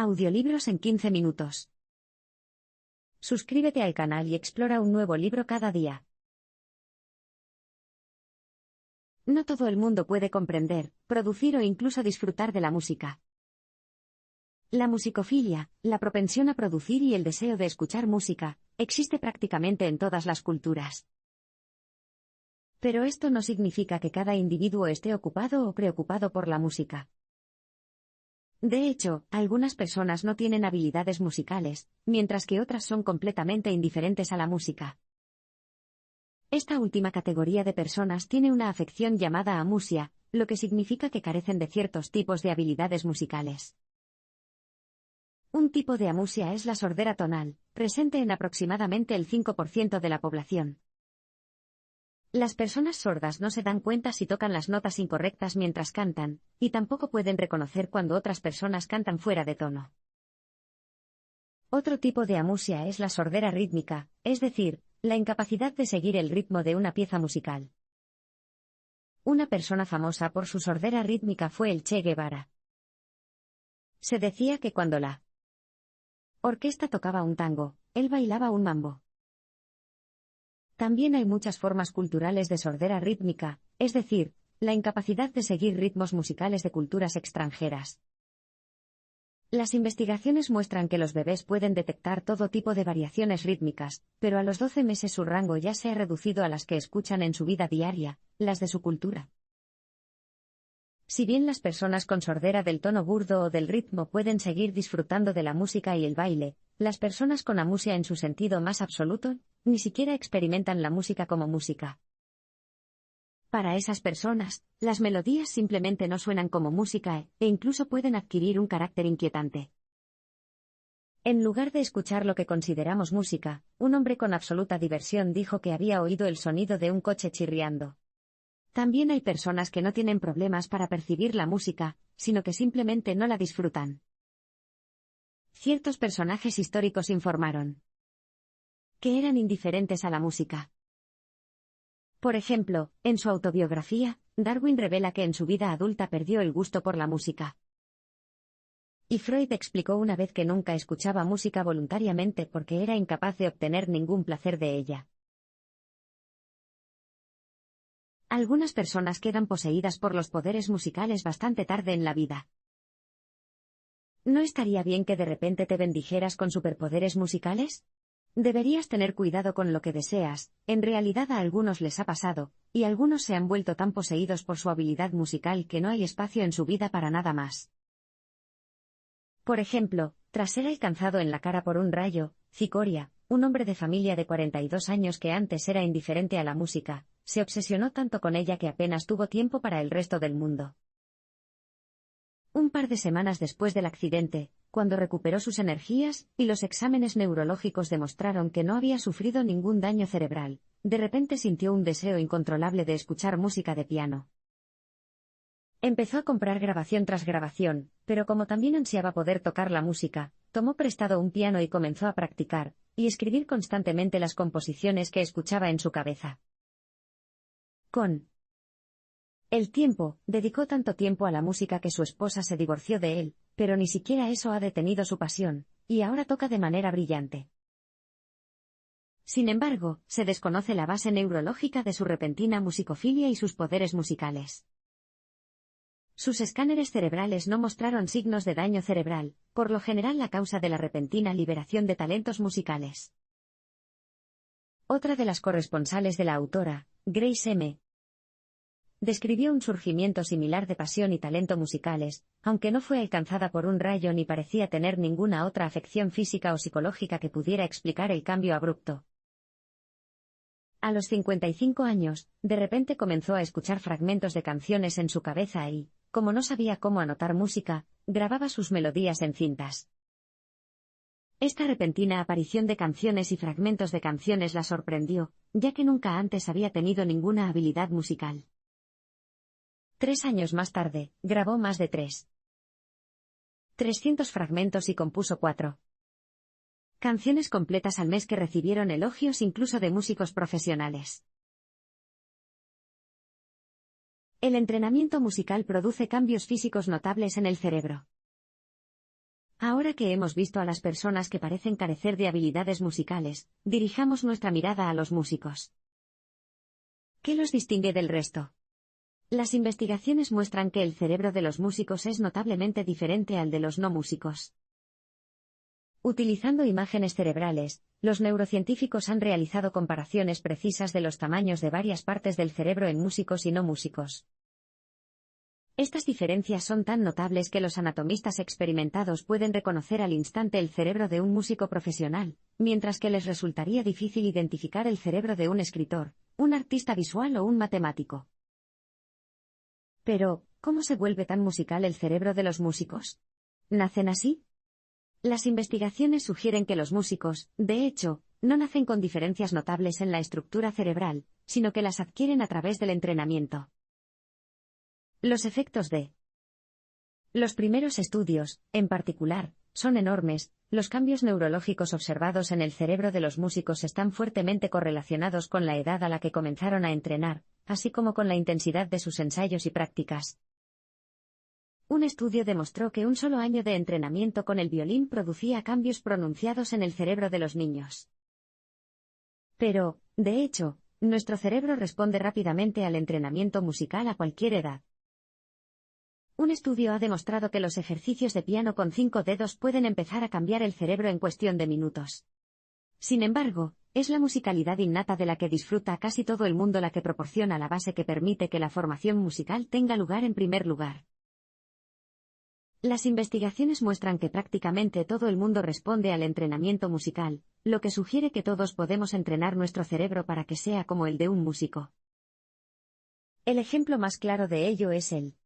Audiolibros en 15 minutos. Suscríbete al canal y explora un nuevo libro cada día. No todo el mundo puede comprender, producir o incluso disfrutar de la música. La musicofilia, la propensión a producir y el deseo de escuchar música, existe prácticamente en todas las culturas. Pero esto no significa que cada individuo esté ocupado o preocupado por la música. De hecho, algunas personas no tienen habilidades musicales, mientras que otras son completamente indiferentes a la música. Esta última categoría de personas tiene una afección llamada amusia, lo que significa que carecen de ciertos tipos de habilidades musicales. Un tipo de amusia es la sordera tonal, presente en aproximadamente el 5% de la población. Las personas sordas no se dan cuenta si tocan las notas incorrectas mientras cantan, y tampoco pueden reconocer cuando otras personas cantan fuera de tono. Otro tipo de amusia es la sordera rítmica, es decir, la incapacidad de seguir el ritmo de una pieza musical. Una persona famosa por su sordera rítmica fue el Che Guevara. Se decía que cuando la orquesta tocaba un tango, él bailaba un mambo. También hay muchas formas culturales de sordera rítmica, es decir, la incapacidad de seguir ritmos musicales de culturas extranjeras. Las investigaciones muestran que los bebés pueden detectar todo tipo de variaciones rítmicas, pero a los 12 meses su rango ya se ha reducido a las que escuchan en su vida diaria, las de su cultura. Si bien las personas con sordera del tono burdo o del ritmo pueden seguir disfrutando de la música y el baile, las personas con amusia en su sentido más absoluto, ni siquiera experimentan la música como música. Para esas personas, las melodías simplemente no suenan como música e incluso pueden adquirir un carácter inquietante. En lugar de escuchar lo que consideramos música, un hombre con absoluta diversión dijo que había oído el sonido de un coche chirriando. También hay personas que no tienen problemas para percibir la música, sino que simplemente no la disfrutan. Ciertos personajes históricos informaron que eran indiferentes a la música. Por ejemplo, en su autobiografía, Darwin revela que en su vida adulta perdió el gusto por la música. Y Freud explicó una vez que nunca escuchaba música voluntariamente porque era incapaz de obtener ningún placer de ella. Algunas personas quedan poseídas por los poderes musicales bastante tarde en la vida. ¿No estaría bien que de repente te bendijeras con superpoderes musicales? Deberías tener cuidado con lo que deseas, en realidad a algunos les ha pasado, y algunos se han vuelto tan poseídos por su habilidad musical que no hay espacio en su vida para nada más. Por ejemplo, tras ser alcanzado en la cara por un rayo, Cicoria, un hombre de familia de 42 años que antes era indiferente a la música, se obsesionó tanto con ella que apenas tuvo tiempo para el resto del mundo. Un par de semanas después del accidente, cuando recuperó sus energías y los exámenes neurológicos demostraron que no había sufrido ningún daño cerebral, de repente sintió un deseo incontrolable de escuchar música de piano. Empezó a comprar grabación tras grabación, pero como también ansiaba poder tocar la música, tomó prestado un piano y comenzó a practicar y escribir constantemente las composiciones que escuchaba en su cabeza. Con el tiempo, dedicó tanto tiempo a la música que su esposa se divorció de él, pero ni siquiera eso ha detenido su pasión, y ahora toca de manera brillante. Sin embargo, se desconoce la base neurológica de su repentina musicofilia y sus poderes musicales. Sus escáneres cerebrales no mostraron signos de daño cerebral, por lo general la causa de la repentina liberación de talentos musicales. Otra de las corresponsales de la autora, Grace M., describió un surgimiento similar de pasión y talento musicales, aunque no fue alcanzada por un rayo ni parecía tener ninguna otra afección física o psicológica que pudiera explicar el cambio abrupto. A los 55 años, de repente comenzó a escuchar fragmentos de canciones en su cabeza y, como no sabía cómo anotar música, grababa sus melodías en cintas. Esta repentina aparición de canciones y fragmentos de canciones la sorprendió, ya que nunca antes había tenido ninguna habilidad musical. 3 años más tarde, grabó más de 300 fragmentos y compuso 4 canciones completas al mes que recibieron elogios incluso de músicos profesionales. El entrenamiento musical produce cambios físicos notables en el cerebro. Ahora que hemos visto a las personas que parecen carecer de habilidades musicales, dirijamos nuestra mirada a los músicos. ¿Qué los distingue del resto? Las investigaciones muestran que el cerebro de los músicos es notablemente diferente al de los no músicos. Utilizando imágenes cerebrales, los neurocientíficos han realizado comparaciones precisas de los tamaños de varias partes del cerebro en músicos y no músicos. Estas diferencias son tan notables que los anatomistas experimentados pueden reconocer al instante el cerebro de un músico profesional, mientras que les resultaría difícil identificar el cerebro de un escritor, un artista visual o un matemático. Pero, ¿cómo se vuelve tan musical el cerebro de los músicos? ¿Nacen así? Las investigaciones sugieren que los músicos, de hecho, no nacen con diferencias notables en la estructura cerebral, sino que las adquieren a través del entrenamiento. Los efectos de los primeros estudios, en particular, son enormes. Los cambios neurológicos observados en el cerebro de los músicos están fuertemente correlacionados con la edad a la que comenzaron a entrenar, así como con la intensidad de sus ensayos y prácticas. Un estudio demostró que un solo año de entrenamiento con el violín producía cambios pronunciados en el cerebro de los niños. Pero, de hecho, nuestro cerebro responde rápidamente al entrenamiento musical a cualquier edad. Un estudio ha demostrado que los ejercicios de piano con 5 dedos pueden empezar a cambiar el cerebro en cuestión de minutos. Sin embargo, es la musicalidad innata de la que disfruta casi todo el mundo la que proporciona la base que permite que la formación musical tenga lugar en primer lugar. Las investigaciones muestran que prácticamente todo el mundo responde al entrenamiento musical, lo que sugiere que todos podemos entrenar nuestro cerebro para que sea como el de un músico. El ejemplo más claro de ello es el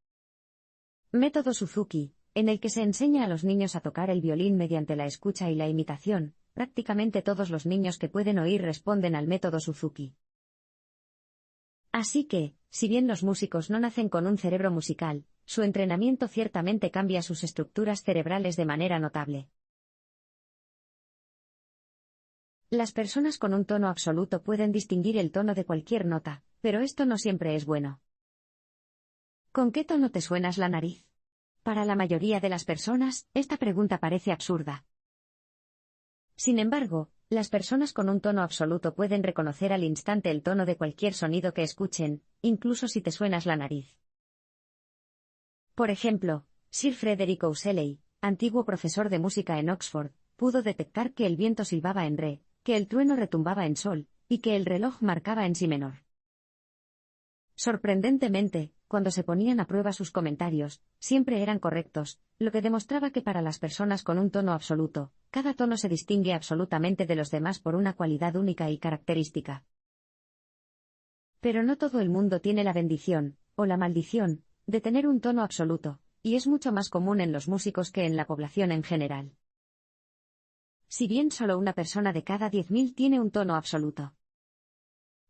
método Suzuki, en el que se enseña a los niños a tocar el violín mediante la escucha y la imitación. Prácticamente todos los niños que pueden oír responden al método Suzuki. Así que, si bien los músicos no nacen con un cerebro musical, su entrenamiento ciertamente cambia sus estructuras cerebrales de manera notable. Las personas con un tono absoluto pueden distinguir el tono de cualquier nota, pero esto no siempre es bueno. ¿Con qué tono te suenas la nariz? Para la mayoría de las personas, esta pregunta parece absurda. Sin embargo, las personas con un tono absoluto pueden reconocer al instante el tono de cualquier sonido que escuchen, incluso si te suenas la nariz. Por ejemplo, Sir Frederick Ouseley, antiguo profesor de música en Oxford, pudo detectar que el viento silbaba en re, que el trueno retumbaba en sol, y que el reloj marcaba en si menor. Sorprendentemente, cuando se ponían a prueba sus comentarios, siempre eran correctos, lo que demostraba que para las personas con un tono absoluto, cada tono se distingue absolutamente de los demás por una cualidad única y característica. Pero no todo el mundo tiene la bendición, o la maldición, de tener un tono absoluto, y es mucho más común en los músicos que en la población en general. Si bien solo una persona de cada 10.000 tiene un tono absoluto.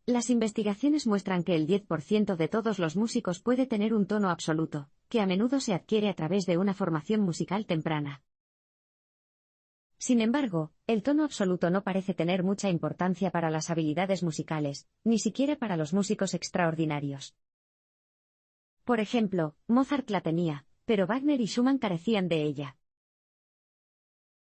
Las investigaciones muestran que el 10% de todos los músicos puede tener un tono absoluto, que a menudo se adquiere a través de una formación musical temprana. Sin embargo, el tono absoluto no parece tener mucha importancia para las habilidades musicales, ni siquiera para los músicos extraordinarios. Por ejemplo, Mozart la tenía, pero Wagner y Schumann carecían de ella.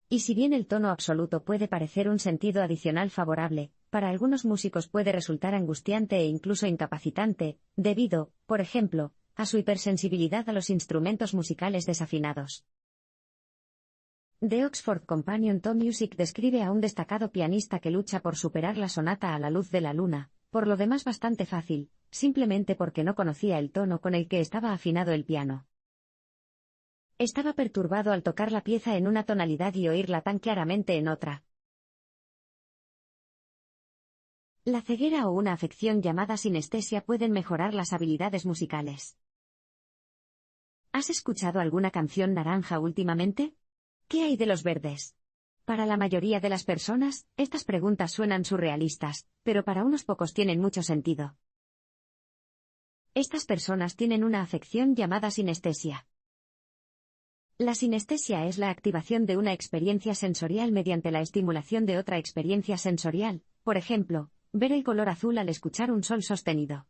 Y si bien el tono absoluto puede parecer un sentido adicional favorable, para algunos músicos puede resultar angustiante e incluso incapacitante, debido, por ejemplo, a su hipersensibilidad a los instrumentos musicales desafinados. The Oxford Companion to Music describe a un destacado pianista que lucha por superar la sonata a la luz de la luna, por lo demás bastante fácil, simplemente porque no conocía el tono con el que estaba afinado el piano. Estaba perturbado al tocar la pieza en una tonalidad y oírla tan claramente en otra. La ceguera o una afección llamada sinestesia pueden mejorar las habilidades musicales. ¿Has escuchado alguna canción naranja últimamente? ¿Qué hay de los verdes? Para la mayoría de las personas, estas preguntas suenan surrealistas, pero para unos pocos tienen mucho sentido. Estas personas tienen una afección llamada sinestesia. La sinestesia es la activación de una experiencia sensorial mediante la estimulación de otra experiencia sensorial, por ejemplo, ver el color azul al escuchar un sol sostenido.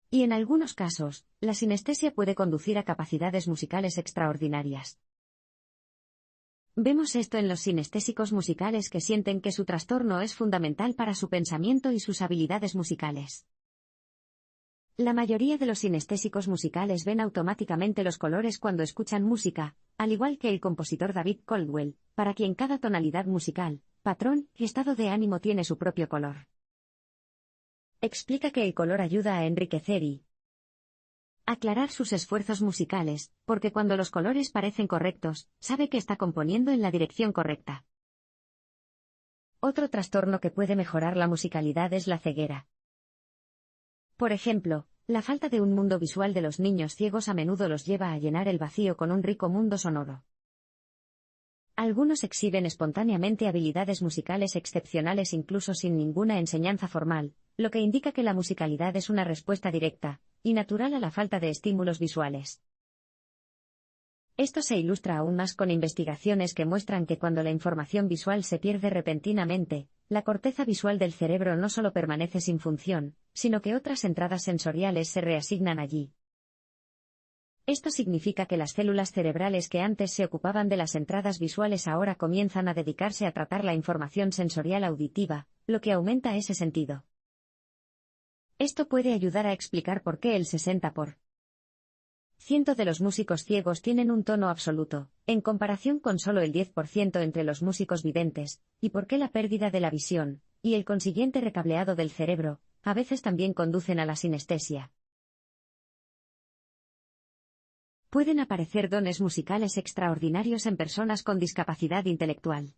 Y en algunos casos, la sinestesia puede conducir a capacidades musicales extraordinarias. Vemos esto en los sinestésicos musicales que sienten que su trastorno es fundamental para su pensamiento y sus habilidades musicales. La mayoría de los sinestésicos musicales ven automáticamente los colores cuando escuchan música, al igual que el compositor David Caldwell, para quien cada tonalidad musical, patrón y estado de ánimo tiene su propio color. Explica que el color ayuda a enriquecer y aclarar sus esfuerzos musicales, porque cuando los colores parecen correctos, sabe que está componiendo en la dirección correcta. Otro trastorno que puede mejorar la musicalidad es la ceguera. Por ejemplo, la falta de un mundo visual de los niños ciegos a menudo los lleva a llenar el vacío con un rico mundo sonoro. Algunos exhiben espontáneamente habilidades musicales excepcionales incluso sin ninguna enseñanza formal, lo que indica que la musicalidad es una respuesta directa y natural a la falta de estímulos visuales. Esto se ilustra aún más con investigaciones que muestran que cuando la información visual se pierde repentinamente, la corteza visual del cerebro no solo permanece sin función, sino que otras entradas sensoriales se reasignan allí. Esto significa que las células cerebrales que antes se ocupaban de las entradas visuales ahora comienzan a dedicarse a tratar la información sensorial auditiva, lo que aumenta ese sentido. Esto puede ayudar a explicar por qué el 60% de los músicos ciegos tienen un tono absoluto, en comparación con solo el 10% entre los músicos videntes, y por qué la pérdida de la visión, y el consiguiente recableado del cerebro, a veces también conducen a la sinestesia. Pueden aparecer dones musicales extraordinarios en personas con discapacidad intelectual.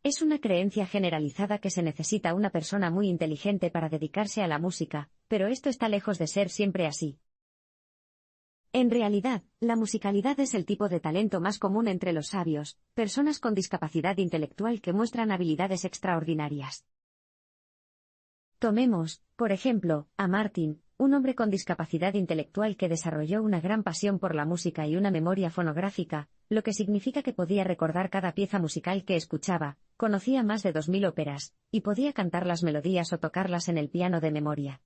Es una creencia generalizada que se necesita una persona muy inteligente para dedicarse a la música, pero esto está lejos de ser siempre así. En realidad, la musicalidad es el tipo de talento más común entre los sabios, personas con discapacidad intelectual que muestran habilidades extraordinarias. Tomemos, por ejemplo, a Martin, un hombre con discapacidad intelectual que desarrolló una gran pasión por la música y una memoria fonográfica, lo que significa que podía recordar cada pieza musical que escuchaba, conocía más de 2000 óperas, y podía cantar las melodías o tocarlas en el piano de memoria.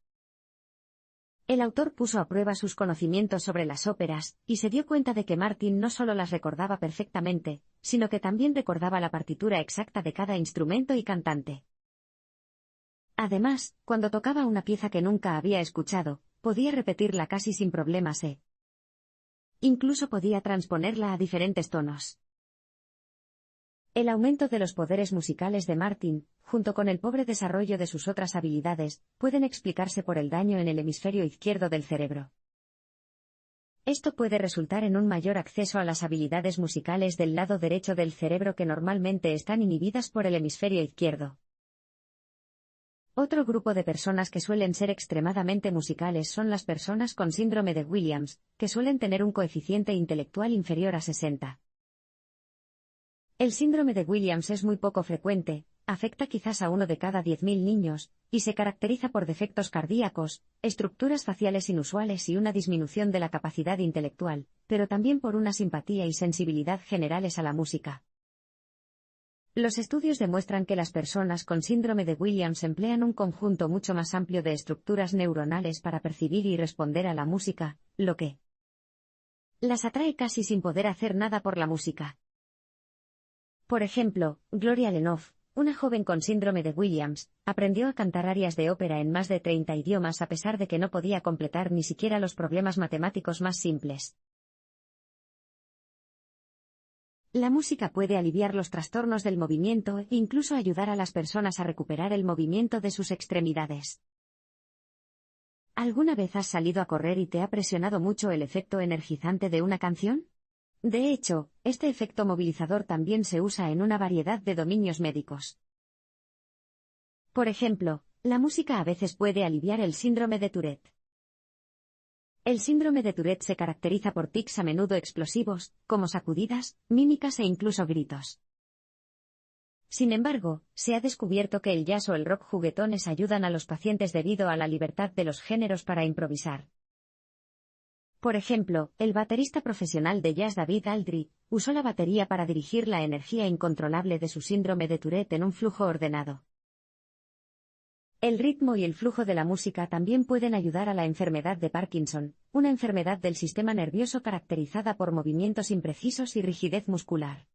El autor puso a prueba sus conocimientos sobre las óperas, y se dio cuenta de que Martin no solo las recordaba perfectamente, sino que también recordaba la partitura exacta de cada instrumento y cantante. Además, cuando tocaba una pieza que nunca había escuchado, podía repetirla casi sin problemas incluso podía transponerla a diferentes tonos. El aumento de los poderes musicales de Martin, junto con el pobre desarrollo de sus otras habilidades, pueden explicarse por el daño en el hemisferio izquierdo del cerebro. Esto puede resultar en un mayor acceso a las habilidades musicales del lado derecho del cerebro que normalmente están inhibidas por el hemisferio izquierdo. Otro grupo de personas que suelen ser extremadamente musicales son las personas con síndrome de Williams, que suelen tener un coeficiente intelectual inferior a 60. El síndrome de Williams es muy poco frecuente, afecta quizás a 1 de cada 10.000 niños, y se caracteriza por defectos cardíacos, estructuras faciales inusuales y una disminución de la capacidad intelectual, pero también por una simpatía y sensibilidad generales a la música. Los estudios demuestran que las personas con síndrome de Williams emplean un conjunto mucho más amplio de estructuras neuronales para percibir y responder a la música, lo que las atrae casi sin poder hacer nada por la música. Por ejemplo, Gloria Lenoff, una joven con síndrome de Williams, aprendió a cantar arias de ópera en más de 30 idiomas a pesar de que no podía completar ni siquiera los problemas matemáticos más simples. La música puede aliviar los trastornos del movimiento e incluso ayudar a las personas a recuperar el movimiento de sus extremidades. ¿Alguna vez has salido a correr y te ha presionado mucho el efecto energizante de una canción? De hecho, este efecto movilizador también se usa en una variedad de dominios médicos. Por ejemplo, la música a veces puede aliviar el síndrome de Tourette. El síndrome de Tourette se caracteriza por tics a menudo explosivos, como sacudidas, mímicas e incluso gritos. Sin embargo, se ha descubierto que el jazz o el rock juguetones ayudan a los pacientes debido a la libertad de los géneros para improvisar. Por ejemplo, el baterista profesional de jazz David Aldrich usó la batería para dirigir la energía incontrolable de su síndrome de Tourette en un flujo ordenado. El ritmo y el flujo de la música también pueden ayudar a la enfermedad de Parkinson, una enfermedad del sistema nervioso caracterizada por movimientos imprecisos y rigidez muscular.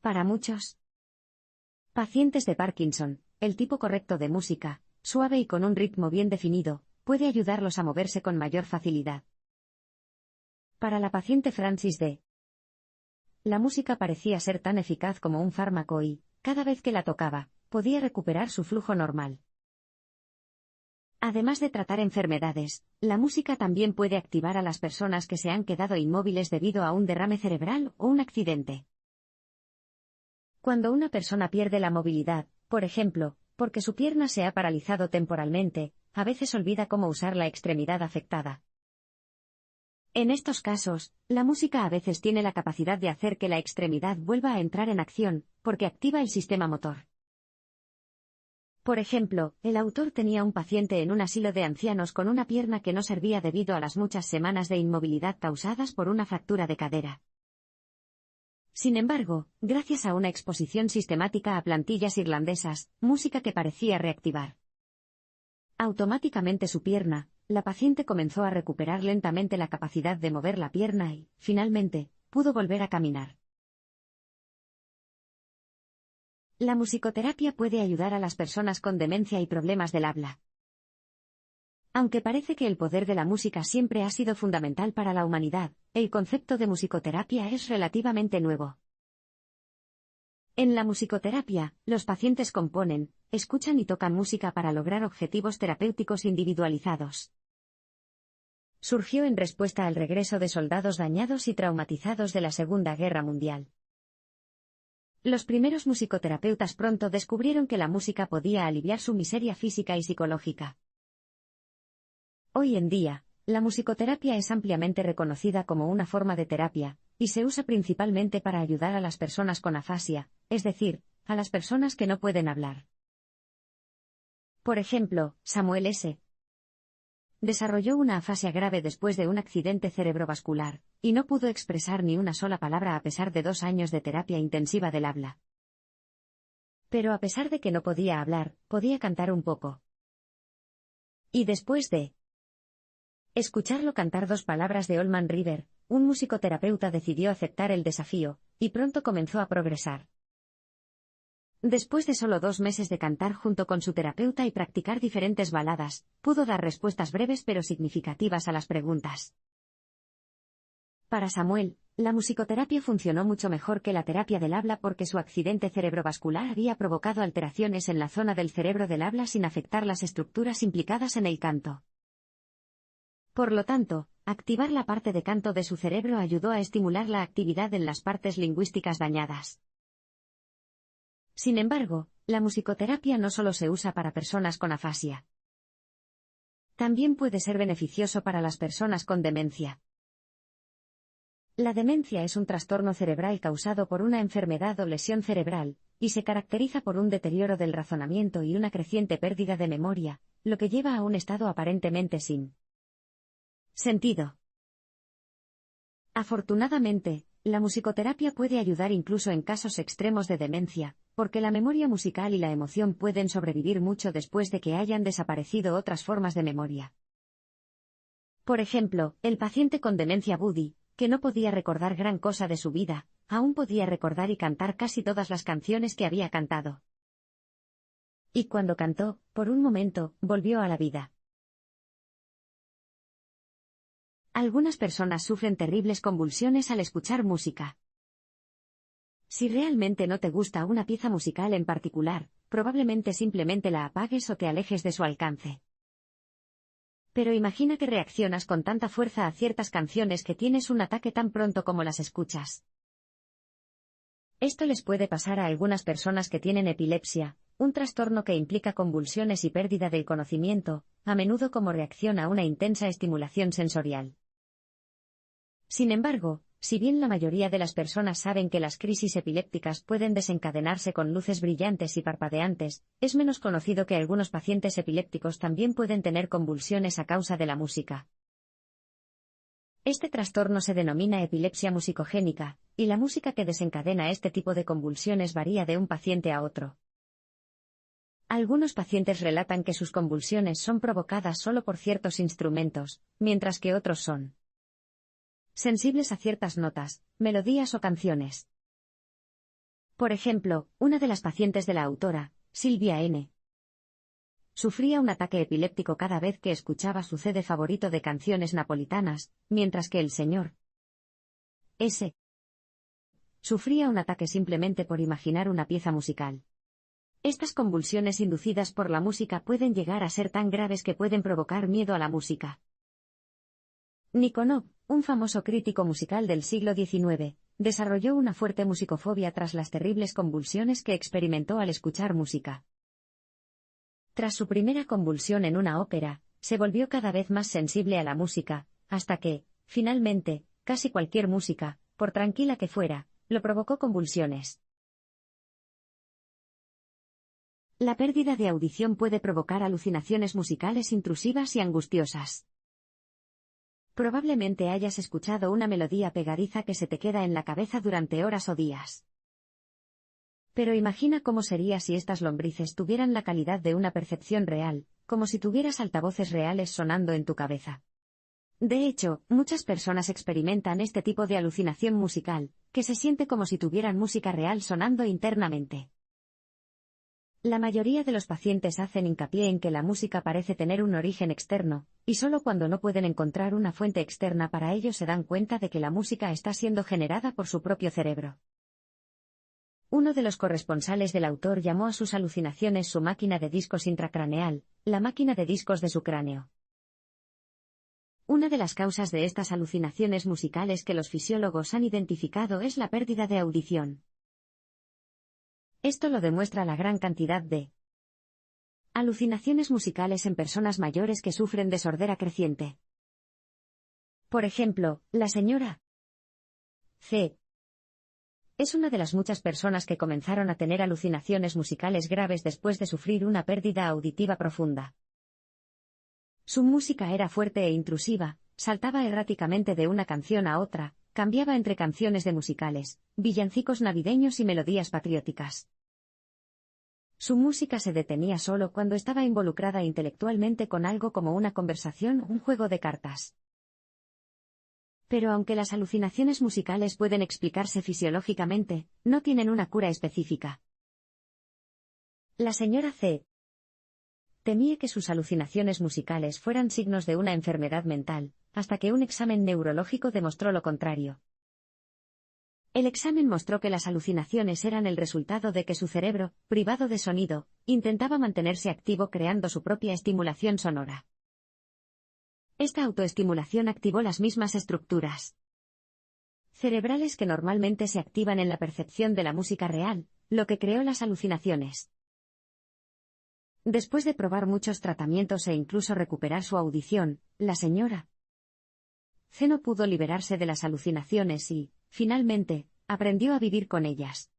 Para muchos pacientes de Parkinson, el tipo correcto de música, suave y con un ritmo bien definido, puede ayudarlos a moverse con mayor facilidad. Para la paciente Francis D. La música parecía ser tan eficaz como un fármaco y, cada vez que la tocaba, podía recuperar su flujo normal. Además de tratar enfermedades, la música también puede activar a las personas que se han quedado inmóviles debido a un derrame cerebral o un accidente. Cuando una persona pierde la movilidad, por ejemplo, porque su pierna se ha paralizado temporalmente, a veces olvida cómo usar la extremidad afectada. En estos casos, la música a veces tiene la capacidad de hacer que la extremidad vuelva a entrar en acción, porque activa el sistema motor. Por ejemplo, el autor tenía un paciente en un asilo de ancianos con una pierna que no servía debido a las muchas semanas de inmovilidad causadas por una fractura de cadera. Sin embargo, gracias a una exposición sistemática a plantillas irlandesas, música que parecía reactivar automáticamente su pierna, la paciente comenzó a recuperar lentamente la capacidad de mover la pierna y, finalmente, pudo volver a caminar. La musicoterapia puede ayudar a las personas con demencia y problemas del habla. Aunque parece que el poder de la música siempre ha sido fundamental para la humanidad, el concepto de musicoterapia es relativamente nuevo. En la musicoterapia, los pacientes componen, escuchan y tocan música para lograr objetivos terapéuticos individualizados. Surgió en respuesta al regreso de soldados dañados y traumatizados de la Segunda Guerra Mundial. Los primeros musicoterapeutas pronto descubrieron que la música podía aliviar su miseria física y psicológica. Hoy en día, la musicoterapia es ampliamente reconocida como una forma de terapia, y se usa principalmente para ayudar a las personas con afasia, es decir, a las personas que no pueden hablar. Por ejemplo, Samuel S. desarrolló una afasia grave después de un accidente cerebrovascular, y no pudo expresar ni una sola palabra a pesar de 2 años de terapia intensiva del habla. Pero a pesar de que no podía hablar, podía cantar un poco. Y después de escucharlo cantar 2 palabras de Allman River, un musicoterapeuta decidió aceptar el desafío, y pronto comenzó a progresar. Después de solo 2 meses de cantar junto con su terapeuta y practicar diferentes baladas, pudo dar respuestas breves pero significativas a las preguntas. Para Samuel, la musicoterapia funcionó mucho mejor que la terapia del habla porque su accidente cerebrovascular había provocado alteraciones en la zona del cerebro del habla sin afectar las estructuras implicadas en el canto. Por lo tanto, activar la parte de canto de su cerebro ayudó a estimular la actividad en las partes lingüísticas dañadas. Sin embargo, la musicoterapia no solo se usa para personas con afasia. También puede ser beneficioso para las personas con demencia. La demencia es un trastorno cerebral causado por una enfermedad o lesión cerebral, y se caracteriza por un deterioro del razonamiento y una creciente pérdida de memoria, lo que lleva a un estado aparentemente sin sentido. Afortunadamente, la musicoterapia puede ayudar incluso en casos extremos de demencia, porque la memoria musical y la emoción pueden sobrevivir mucho después de que hayan desaparecido otras formas de memoria. Por ejemplo, el paciente con demencia Buddy, que no podía recordar gran cosa de su vida, aún podía recordar y cantar casi todas las canciones que había cantado. Y cuando cantó, por un momento, volvió a la vida. Algunas personas sufren terribles convulsiones al escuchar música. Si realmente no te gusta una pieza musical en particular, probablemente simplemente la apagues o te alejes de su alcance. Pero imagina que reaccionas con tanta fuerza a ciertas canciones que tienes un ataque tan pronto como las escuchas. Esto les puede pasar a algunas personas que tienen epilepsia, un trastorno que implica convulsiones y pérdida del conocimiento, a menudo como reacción a una intensa estimulación sensorial. Sin embargo, si bien la mayoría de las personas saben que las crisis epilépticas pueden desencadenarse con luces brillantes y parpadeantes, es menos conocido que algunos pacientes epilépticos también pueden tener convulsiones a causa de la música. Este trastorno se denomina epilepsia musicogénica, y la música que desencadena este tipo de convulsiones varía de un paciente a otro. Algunos pacientes relatan que sus convulsiones son provocadas solo por ciertos instrumentos, mientras que otros son sensibles a ciertas notas, melodías o canciones. Por ejemplo, una de las pacientes de la autora, Silvia N., sufría un ataque epiléptico cada vez que escuchaba su CD favorito de canciones napolitanas, mientras que el señor S. sufría un ataque simplemente por imaginar una pieza musical. Estas convulsiones inducidas por la música pueden llegar a ser tan graves que pueden provocar miedo a la música. Nikonov, un famoso crítico musical del siglo XIX, desarrolló una fuerte musicofobia tras las terribles convulsiones que experimentó al escuchar música. Tras su primera convulsión en una ópera, se volvió cada vez más sensible a la música, hasta que, finalmente, casi cualquier música, por tranquila que fuera, lo provocó convulsiones. La pérdida de audición puede provocar alucinaciones musicales intrusivas y angustiosas. Probablemente hayas escuchado una melodía pegadiza que se te queda en la cabeza durante horas o días. Pero imagina cómo sería si estas lombrices tuvieran la calidad de una percepción real, como si tuvieras altavoces reales sonando en tu cabeza. De hecho, muchas personas experimentan este tipo de alucinación musical, que se siente como si tuvieran música real sonando internamente. La mayoría de los pacientes hacen hincapié en que la música parece tener un origen externo, y solo cuando no pueden encontrar una fuente externa para ello se dan cuenta de que la música está siendo generada por su propio cerebro. Uno de los corresponsales del autor llamó a sus alucinaciones su máquina de discos intracraneal, la máquina de discos de su cráneo. Una de las causas de estas alucinaciones musicales que los fisiólogos han identificado es la pérdida de audición. Esto lo demuestra la gran cantidad de alucinaciones musicales en personas mayores que sufren de sordera creciente. Por ejemplo, la señora C. es una de las muchas personas que comenzaron a tener alucinaciones musicales graves después de sufrir una pérdida auditiva profunda. Su música era fuerte e intrusiva, saltaba erráticamente de una canción a otra, cambiaba entre canciones de musicales, villancicos navideños y melodías patrióticas. Su música se detenía solo cuando estaba involucrada intelectualmente con algo como una conversación o un juego de cartas. Pero aunque las alucinaciones musicales pueden explicarse fisiológicamente, no tienen una cura específica. La señora C. temía que sus alucinaciones musicales fueran signos de una enfermedad mental, hasta que un examen neurológico demostró lo contrario. El examen mostró que las alucinaciones eran el resultado de que su cerebro, privado de sonido, intentaba mantenerse activo creando su propia estimulación sonora. Esta autoestimulación activó las mismas estructuras cerebrales que normalmente se activan en la percepción de la música real, lo que creó las alucinaciones. Después de probar muchos tratamientos e incluso recuperar su audición, la señora C no pudo liberarse de las alucinaciones y, finalmente, aprendió a vivir con ellas.